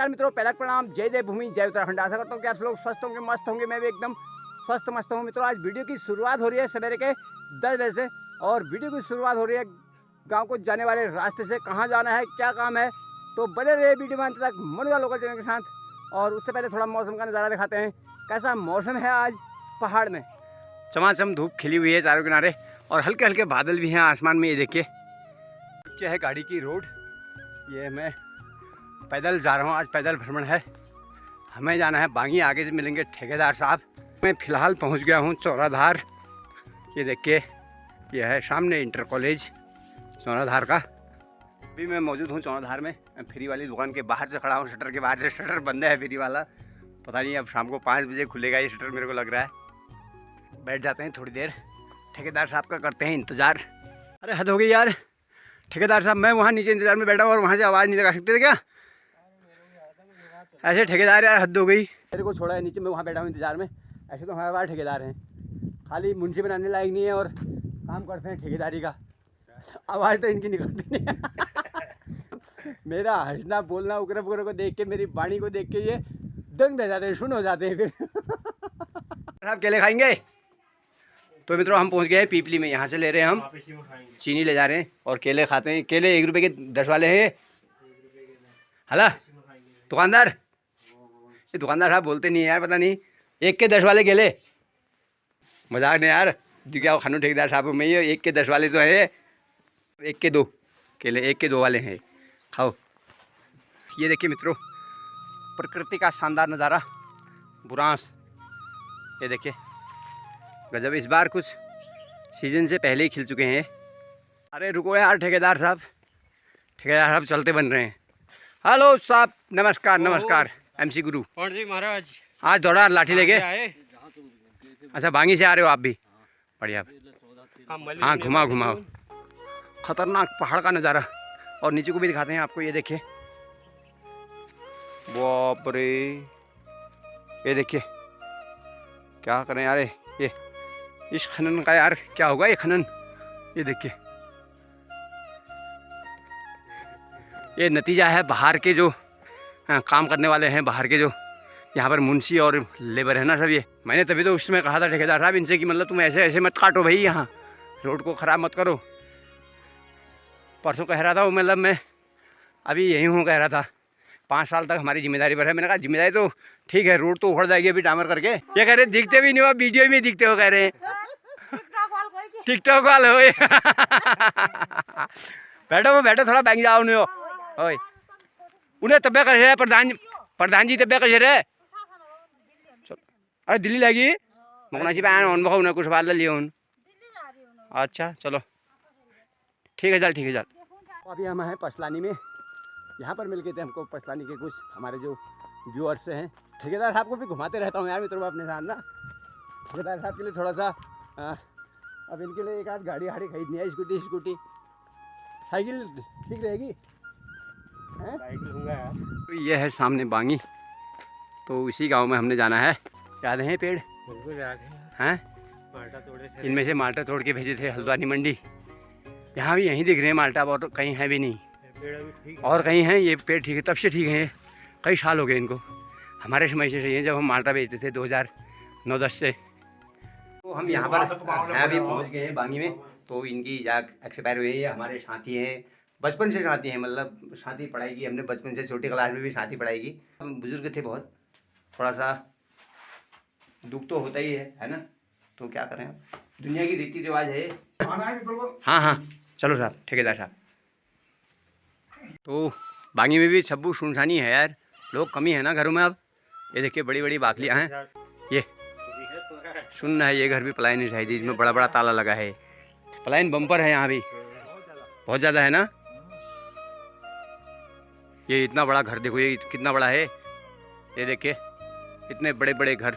नमस्कार मित्रों, पहला प्रणाम, जय देवभूमि, जय उत्तराखंड। आशा करता हूँ कि आप लोग स्वस्थ होंगे, मस्त होंगे। मैं भी एकदम स्वस्थ मस्त हूँ मित्रों। आज वीडियो की शुरुआत हो रही है सवेरे के 10 बजे से और वीडियो की शुरुआत हो रही है गांव को जाने वाले रास्ते से। कहाँ जाना है, क्या काम है, तो बने रहे वीडियो में अंत तक मनुआ लोकल चैनल के साथ। और उससे पहले थोड़ा मौसम का नज़ारा दिखाते हैं। कैसा मौसम है आज पहाड़ में, चमाचम धूप खिली हुई है चारों किनारे और हल्के हल्के बादल भी हैं आसमान में। ये देखिए, नीचे है गाड़ी की रोड। ये मैं पैदल जा रहा हूँ, आज पैदल भ्रमण है। हमें जाना है बांगी, आगे से मिलेंगे ठेकेदार साहब। मैं फ़िलहाल पहुँच गया हूँ चौराधार। ये देखिए, ये है सामने इंटर कॉलेज चौराधार का। अभी मैं मौजूद हूँ चौराधार में, फ्री वाली दुकान के बाहर से खड़ा हूँ। शटर के बाहर से, शटर बंद है फ्री वाला, पता नहीं अब शाम को 5 बजे खुलेगा ये शटर, मेरे को लग रहा है। बैठ जाते हैं थोड़ी देर, ठेकेदार साहब का करते हैं इंतज़ार। अरे हद हो गई यार ठेकेदार साहब, मैं वहाँ नीचे इंतज़ार में बैठा हूँ और वहाँ से आवाज़ नहीं लगा सकते थे क्या? ऐसे ठेकेदार यार, हद हो गई। मेरे को छोड़ा है नीचे, मैं वहाँ बैठा हूँ इंतज़ार में। ऐसे तो हमारे बार ठेकेदार हैं, खाली मुंशी बनाने लायक नहीं है और काम करते हैं ठेकेदारी का। आवाज़ तो इनकी निकलती नहीं है। मेरा हंसना बोलना उग्र पुग्र को देख के, मेरी वाणी को देख के ये दंग रह जाते हैं, सुन हो जाते हैं। फिर आप केले खाएंगे? तो मित्रों हम पहुंच गए हैं पीपली में। यहाँ से ले रहे हैं हम चीनी, ले जा रहे हैं और केले खाते हैं। केले 1 रुपये के 10 वाले हैं। हला दुकानदार, ये दुकानदार साहब बोलते नहीं है यार, पता नहीं। 1 के 10 वाले केले, मजाक नहीं यार। जो क्या खानू ठेकेदार साहब में, ये 1 के 10 वाले तो है। 1 के 2 केले, 1 के 2 वाले हैं, खाओ। ये देखिए मित्रों, प्रकृति का शानदार नज़ारा, बुरांस। ये देखिए गजब, इस बार कुछ सीजन से पहले ही खिल चुके हैं। अरे रुको यार ठेकेदार साहब, ठेकेदार साहब चलते बन रहे हैं। हेलो साहब, नमस्कार नमस्कार। MC गुरु जी महाराज, आज दौड़ा लाठी लेके? अच्छा, बांगी से आ रहे हो आप भी? बढ़िया। हाँ, घुमाओ। खतरनाक पहाड़ का नज़ारा, और नीचे को भी दिखाते हैं आपको। ये देखिए, बाप रे, ये देखिए क्या करें यार। ये इस खनन का यार क्या होगा, ये खनन। ये देखिए, ये नतीजा है बाहर के जो काम करने वाले हैं, बाहर के जो यहाँ पर मुंशी और लेबर है ना सब। ये मैंने तभी तो उसमें कहा था ठेकेदार साहब इनसे कि मतलब तुम ऐसे ऐसे मत काटो भाई, यहाँ रोड को ख़राब मत करो। परसों कह रहा था वो, मतलब मैं अभी यहीं हूँ, कह रहा था 5 साल तक हमारी जिम्मेदारी पर है। मैंने कहा जिम्मेदारी तो ठीक है, रोड तो उखड़ जाएगी अभी डामर करके। ये कह रहे दिखते भी नहीं हो, वीडियो में दिखते हो, कह रहे हैं टिकटॉक वाले हो। बैठो थोड़ा बैंक जाओ नहीं हो। उन्हें तब्बे कर रहे प्रधान जी, तब्बे कर रहे। अरे दिल्ली लगी मकनाची पे आया बखा, उन्हें कुछ बात लिए उन। अच्छा चलो ठीक है, चल। अभी हम हैं पसलानी में। यहाँ पर मिल गए थे हमको पसलानी के कुछ हमारे जो व्यूअर्स हैं। ठेकेदार साहब को भी घुमाते रहता हूँ यार मित्रों अपने साथ ना। ठेकेदार साहब के लिए थोड़ा सा अब इनके लिए एक आध गाड़ी खरीदनी है, स्कूटी साइकिल ठीक रहेगी। तो ये है सामने बांगी, तो इसी गांव में हमने जाना है। याद है पेड़? बिल्कुल याद हैं। माल्टा तोड़े थे, इनमें से माल्टा तोड़ के भेजे थे हल्द्वानी मंडी। यहाँ भी यहीं दिख रहे हैं माल्टा, और कहीं है भी नहीं, और कहीं हैं। ये पेड़ ठीक है, तब से ठीक है, कई साल हो गए इनको। हमारे समय से सही है, जब हम माल्टा बेचते थे 2009-10 से। तो हम यहाँ पर अभी पहुँच गए हैं बांगी में। तो इनकी जाग एक्सपायर हुई है। हमारे साथी हैं, बचपन से साथी हैं, मतलब साथी पढ़ाई की हमने बचपन से, छोटी क्लास में भी साथी पढ़ाई की। हम बुजुर्ग थे बहुत, थोड़ा सा दुख तो होता ही है ना। तो क्या करें, दुनिया की रीति रिवाज है। हाँ चलो साहब, ठेकेदार साहब। तो बांगी में भी सब्बू सुनसानी है यार, लोग कमी है ना घरों में अब। ये देखिए बड़ी बड़ी बाकलियाँ हैं। ये सुनना है, ये घर भी पलायन है शायद, इसमें बड़ा ताला लगा है। पलायन बम्पर है यहाँ भी, बहुत ज़्यादा है ना। ये इतना बड़ा घर देखो, ये कितना बड़ा है। ये देखिए इतने बड़े घर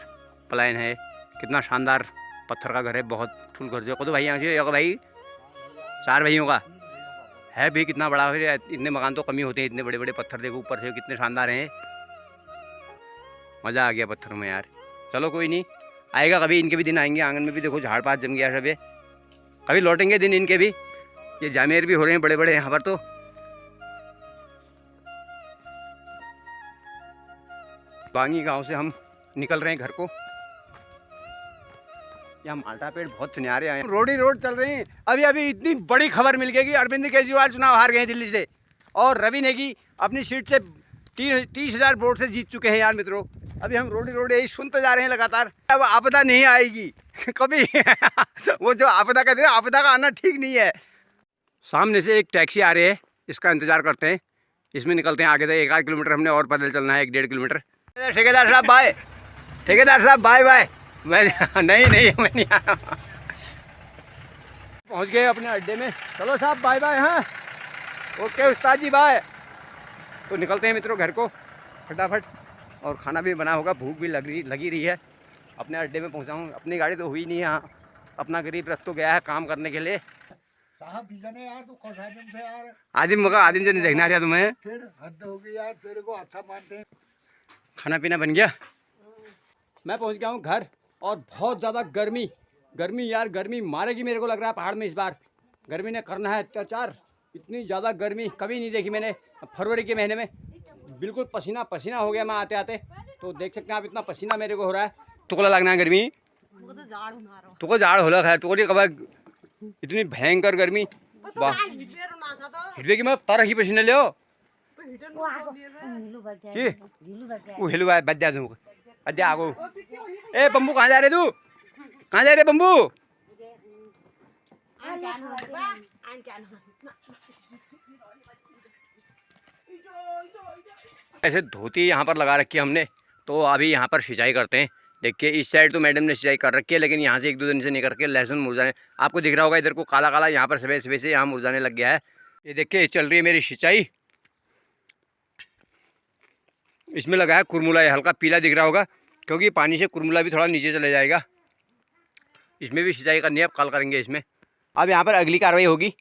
पलायन है, कितना शानदार पत्थर का घर है, बहुत ठुल घर जो तो भाई यहाँ से भाई 4 भाइयों का है भी, कितना बड़ा है। इतने मकान तो कमी होते हैं, इतने बड़े पत्थर देखो ऊपर से कितने शानदार हैं। मज़ा आ गया पत्थरों में यार। चलो कोई नहीं, आएगा कभी, इनके भी दिन आएंगे। आंगन में भी देखो झाड़ पात जम गया सब, ये कभी लौटेंगे दिन इनके भी। ये जामेर भी हो रहे हैं बड़े यहाँ पर। तो बांगी गांव से हम निकल रहे हैं घर को। यहाँ माल्टा पेड़ बहुत सुनहरे हैं, रोड ही रोड चल रहे हैं। अभी अभी इतनी बड़ी खबर मिल गई कि अरविंद केजरीवाल चुनाव हार गए दिल्ली से, और रवि नेगी अपनी सीट से 30,000 वोट से जीत चुके हैं यार मित्रों। अभी हम रोड ही रोड यही सुनते जा रहे हैं लगातार। अब आपदा नहीं आएगी कभी वो जो आपदा कहते हैं, आपदा का आना ठीक नहीं है। सामने से एक टैक्सी आ रही है, इसका इंतजार करते हैं, इसमें निकलते हैं आगे तक। 1 आध किलोमीटर हमने और पैदल चलना है, 1-1.5 किलोमीटर। ठेकेदार साहब बाय, ठेकेदार साहब बाय बाय। मैं नहीं मैं नहीं आ रहा। पहुँच गए अपने अड्डे में, चलो साहब बाय बाय। हाँ ओके उस्ताद जी बाय। तो निकलते हैं मित्रों घर को फटाफट, और खाना भी बना होगा, भूख भी लगी रही है। अपने अड्डे में पहुँचा हूँ, अपनी गाड़ी तो हुई नहीं है यहाँ। अपना गरीब रथ तो गया है काम करने के लिए। यार तू खुश आदिम से यार, आदिम मगा आदिम जो नहीं देखना रहा तुम्हें, फिर हद हो गई यार, तेरे को अच्छा मानते हैं। खाना पीना बन गया। मैं पहुंच गया हूं घर, और बहुत ज़्यादा गर्मी यार, गर्मी मारेगी मेरे को लग रहा है पहाड़ में इस बार। गर्मी ने करना है अत्याचार। इतनी ज़्यादा गर्मी कभी नहीं देखी मैंने। फरवरी के महीने में बिल्कुल पसीना पसीना हो गया मैं आते आते। तो देख सकते हैं आप, इतना पसीना मेरे को हो रहा है। तुको लगना है गर्मी, तुको जाड़ हो रहा है, तुको नहीं खबर इतनी भयंकर गर्मी। वाह हिटवे की मैं तारा ही पसीने ले वो हिलू है बच जा तू अज्जा आगो। ए बम्बू कहाँ जा रहे तू, कहाँ जा रहे बम्बू? ऐसे धोती यहाँ पर लगा रखी है हमने, तो अभी यहाँ पर सिंचाई करते हैं। देखिए इस साइड तो मैडम ने सिंचाई कर रखी है, लेकिन यहाँ से 1-2 दिन से नहीं करके लहसुन मुरझाने, आपको दिख रहा होगा इधर को काला काला, यहाँ पर सुबह से यहाँ मुरझाने लग गया है। ये देखिए चल रही है मेरी सिंचाई। इसमें लगा है कुरमुला, हल्का पीला दिख रहा होगा क्योंकि पानी से कुरमुला भी थोड़ा नीचे चले जाएगा। इसमें भी सिंचाई करनी है, अब कल करेंगे इसमें। अब यहाँ पर अगली कार्रवाई होगी,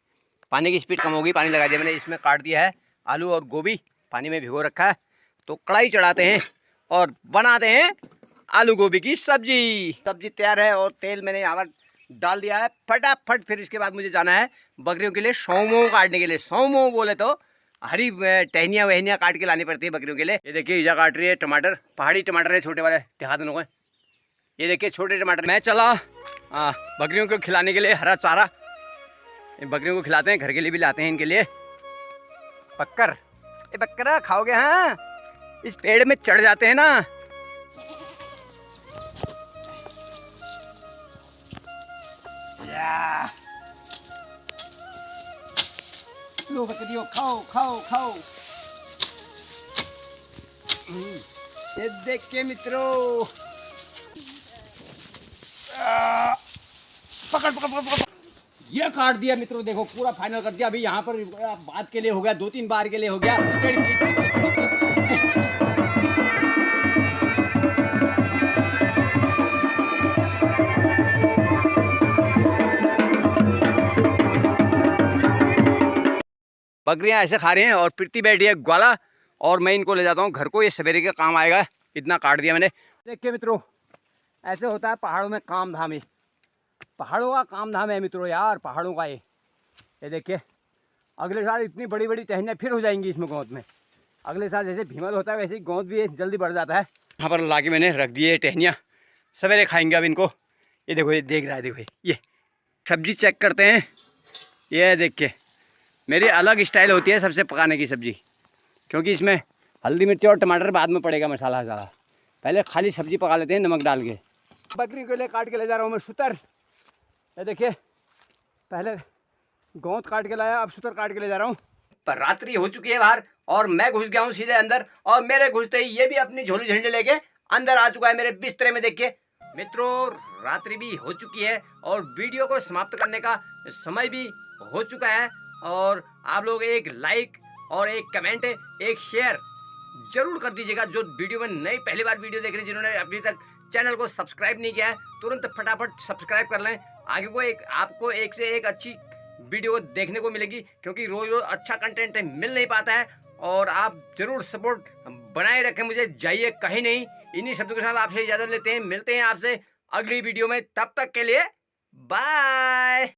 पानी की स्पीड कम होगी। पानी लगा दिया मैंने, इसमें काट दिया है आलू और गोभी, पानी में भिगो रखा है। तो कढ़ाई चढ़ाते हैं और बनाते हैं आलू गोभी की सब्जी। सब्जी तैयार है और तेल मैंने यहाँ पर डाल दिया है फटाफट। फिर इसके बाद मुझे जाना है बकरियों के लिए सौंमो काटने के लिए। सौंमो बोले तो हरी टहनियाँ वहनियाँ काट के लानी पड़ती है बकरियों के लिए। ये देखिए ईजा काट रही है टमाटर, पहाड़ी टमाटर है छोटे वाले, दिखा दोनों को। ये देखिए छोटे टमाटर। मैं चला बकरियों को खिलाने के लिए हरा चारा, बकरियों को खिलाते हैं, घर के लिए भी लाते हैं इनके लिए। बक्कर ये बक्करा खाओगे? हाँ इस पेड़ में चढ़ जाते हैं ना। लो बकरियों खाओ खाओ खाओ। ये देख के मित्रों, पकड़ पकड़ पकड़ पकड़। ये काट दिया मित्रों, देखो पूरा फाइनल कर दिया। अभी यहाँ पर बात के लिए हो गया, 2-3 बार के लिए हो गया। बकरियां ऐसे खा रही हैं और प्रीति बैठी है ग्वाला, और मैं इनको ले जाता हूँ घर को, ये सवेरे के काम आएगा। इतना काट दिया मैंने। देखिए मित्रों ऐसे होता है पहाड़ों में काम धाम। ही पहाड़ों का काम धाम है मित्रों यार, पहाड़ों का ये देखिए अगले साल इतनी बड़ी बड़ी टहनियाँ फिर हो जाएंगी इसमें गोंद में। अगले साल जैसे भीमल होता है वैसे ही गोंद भी जल्दी बढ़ जाता है। यहाँ पर ला के मैंने रख दिए टहनियाँ, सवेरे खाएंगे अब इनको। ये देखो ये देख रहा है, देखो ये सब्जी चेक करते हैं। ये देखिए मेरी अलग स्टाइल होती है सबसे पकाने की सब्जी, क्योंकि इसमें हल्दी मिर्ची और टमाटर बाद में पड़ेगा मसाला वसाला। पहले खाली सब्जी पका लेते हैं नमक डाल के। बकरी के लिए काट के ले जा रहा हूँ मैं सूतर। ये देखिए पहले गोंद काट के लाया, अब सूतर काट के ले जा रहा हूँ। पर रात्रि हो चुकी है बाहर और मैं घुस गया हूँ सीधे अंदर, और मेरे घुसते ही ये भी अपनी झोली झंडे लेके अंदर आ चुका है मेरे बिस्तरे में। देखिए मित्रों रात्रि भी हो चुकी है और वीडियो को समाप्त करने का समय भी हो चुका है। और आप लोग एक लाइक और एक कमेंट एक शेयर जरूर कर दीजिएगा। जो वीडियो में नई पहली बार वीडियो देख रहे हैं, जिन्होंने अभी तक चैनल को सब्सक्राइब नहीं किया है, तुरंत फटाफट सब्सक्राइब कर लें। आगे को आपको एक से एक अच्छी वीडियो देखने को मिलेगी, क्योंकि रोज रोज अच्छा कंटेंट मिल नहीं पाता है। और आप जरूर सपोर्ट बनाए रखें मुझे, जाइए कहीं नहीं। इन्हीं शब्दों के साथ आपसे इजाजत लेते हैं, मिलते हैं आपसे अगली वीडियो में। तब तक के लिए बाय।